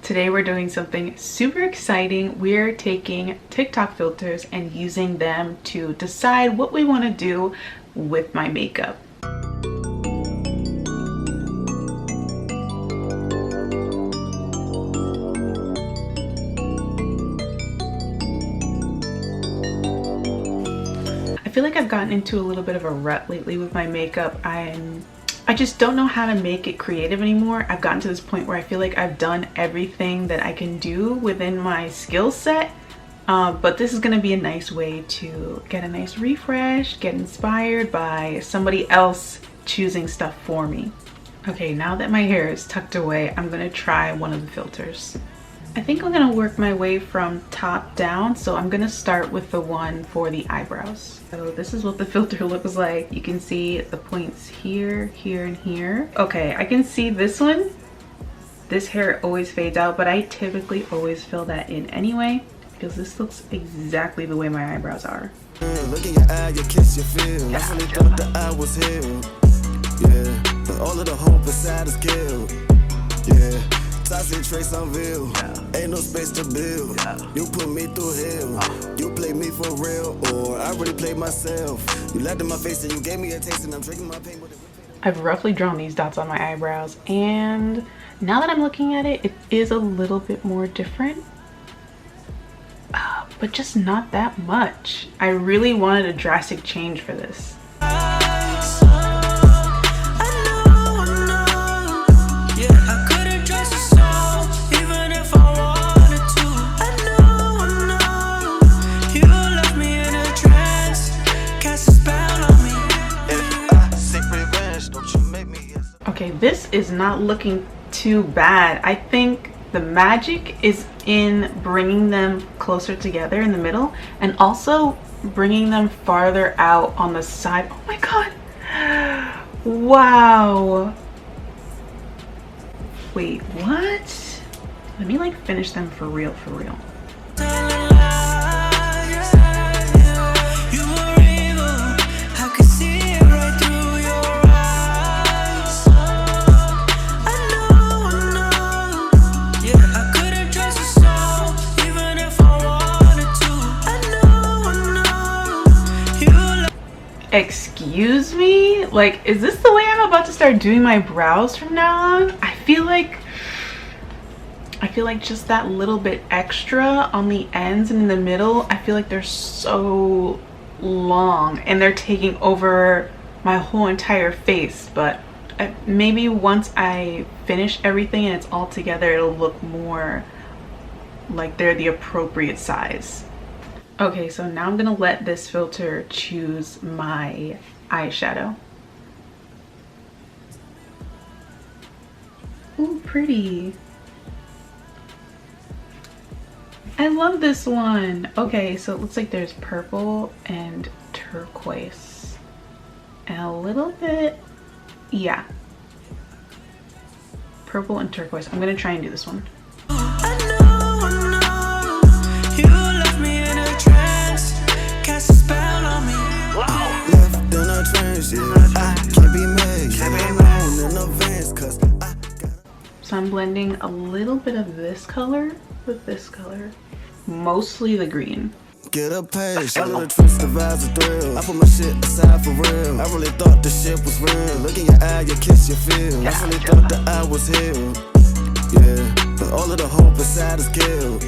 Today we're doing something super exciting. We're taking TikTok filters and using them to decide what we want to do with my makeup. I feel like I've gotten into a little bit of a rut lately with my makeup. I just don't know how to make it creative anymore. I've gotten to this point where I feel like I've done everything that I can do within my skill set. But this is gonna be a nice way to get a nice refresh, get inspired by somebody else choosing stuff for me. Okay, now that my hair is tucked away, I'm gonna try one of the filters. I think I'm gonna work my way from top down, so I'm gonna start with the one for the eyebrows. So this is what the filter looks like. You can see the points here, here, and here. Okay, I can see this one. This hair always fades out, but I typically always fill that in anyway, because this looks exactly the way my eyebrows are. Look in your eye, you kiss, you feel. I really thought the eye was healed. Yeah, but all of the hope inside is killed. Yeah. Toxic trace on view, ain't no space to build. You put me through hell, you play me for real, or I really play myself. You laughed in my face and you gave me a taste, and I'm drinking my pain. I've roughly drawn these dots on my eyebrows, and now that I'm looking at it, it is a little bit more different, but just not that much. I really wanted a drastic change for this. Okay, this is not looking too bad. I think the magic is in bringing them closer together in the middle and also bringing them farther out on the side. Oh my god. Wow. Wait, what? Let me like finish them for real, for real. Excuse me? Like, is this the way I'm about to start doing my brows from now on? I feel like just that little bit extra on the ends and in the middle, I feel like they're so long and they're taking over my whole entire face. But maybe once I finish everything and it's all together, it'll look more like they're the appropriate size. Okay, so now I'm gonna let this filter choose my eyeshadow. Ooh, pretty. I love this one. Okay, so it looks like there's purple and turquoise. And a little bit, yeah. Purple and turquoise. I'm gonna try and do this one. So I'm blending a little bit of this color with this color, mostly the green. Get a page, all of the tricks, the vibes, the thrill. I put my shit aside for real. I really thought the shit was real. Look in your eye, you kiss, you feel. I really thought the eye was healed. Yeah, but all of the hope inside is killed.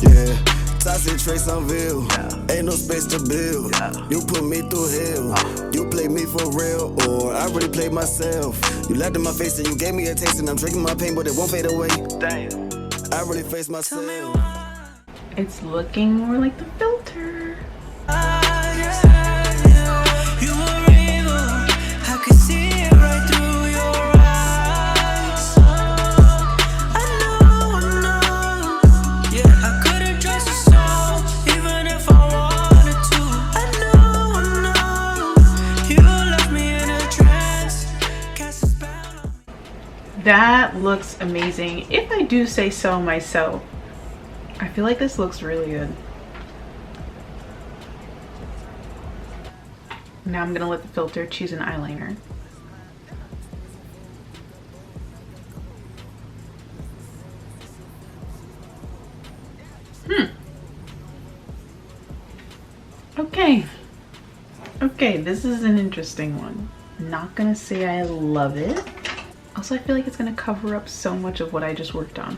Yeah. Toxic trace on view, ain't no space to build. You put me through hell, you play me for real, or I really play myself. You laughed in my face and you gave me a taste, and I'm drinking my pain, but it won't fade away. Damn, I really face myself. It's looking more like the filter. That looks amazing, if I do say so myself. I feel like this looks really good. Now I'm gonna let the filter choose an eyeliner. Okay. Okay, this is an interesting one. Not gonna say I love it. Also, I feel like it's gonna cover up so much of what I just worked on.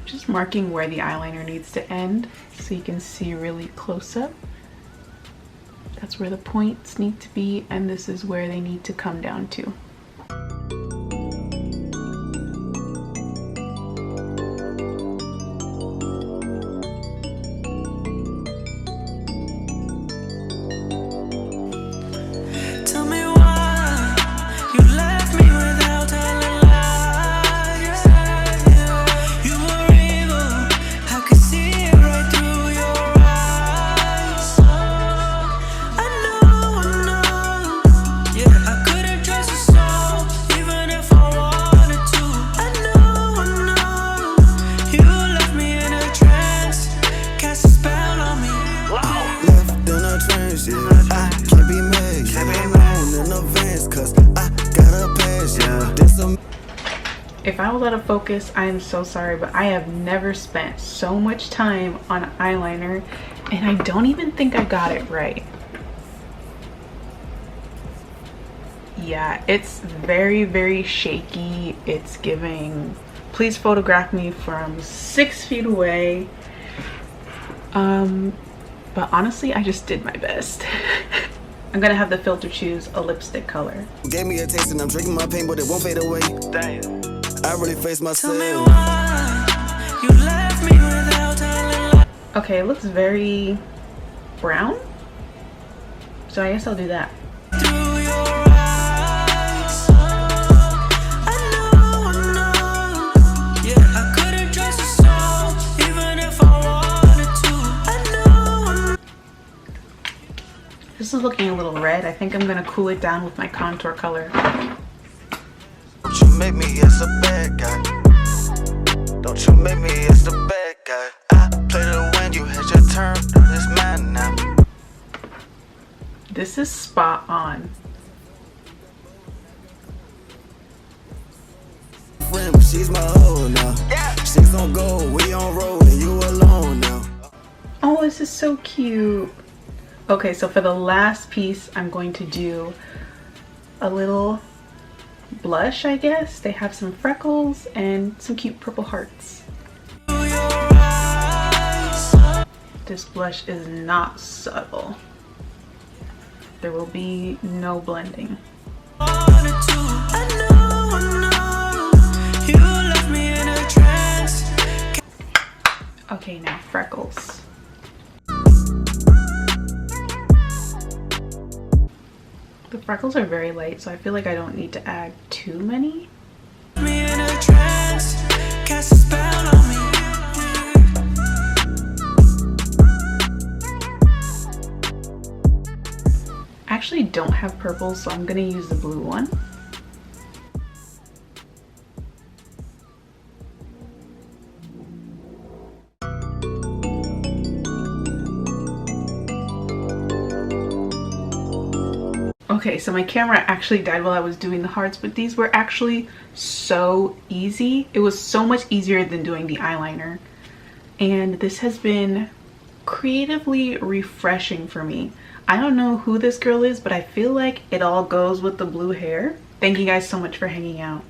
Just marking where the eyeliner needs to end so you can see really close up. That's where the points need to be, and this is where they need to come down to. Tell me why you left me without telling lies. You were evil, I could see it right through your eyes. I know, yeah, I couldn't trust your soul, even if I wanted to. I know, you left me in a trance, cast a spell on me. Left in a trance, yeah, I can't be mad, yeah, in advance, cause I got a pass, yeah. This some If I was out of focus, I am so sorry, but I have never spent so much time on eyeliner, and I don't even think I got it right. Yeah, it's very, very shaky. It's giving, please photograph me from 6 feet away. But honestly, I just did my best. I'm gonna have the filter choose a lipstick color. gave me a taste and I'm drinking my pain, but it won't fade away. Damn, I really face myself. Tell me Okay, why you left me without telling lies. it looks very brown. So I guess I'll do that. Through your eyes. I know, yeah, I couldn't trust your soul, even if I wanted to. I know. This is looking a little red. I think I'm gonna cool it down with my contour color. Don't you make me as a bad guy. Don't you make me as the bad guy. I played it when you had your turn. Now it's mine now. This is spot on. Friend, but she's my hoe now. Yeah. She's on go, we on road, and you alone now. Oh, this is so cute. Okay, so for the last piece, I'm going to do a little blush, I guess. They have some freckles and some cute purple hearts. This blush is not subtle. There will be no blending. Okay, now freckles. The freckles are very light, so I feel like I don't need to add too many. I actually don't have purple, so I'm gonna use the blue one. Okay, so my camera actually died while I was doing the hearts, but these were actually so easy. It was so much easier than doing the eyeliner. And this has been creatively refreshing for me. I don't know who this girl is, but I feel like it all goes with the blue hair. Thank you guys so much for hanging out.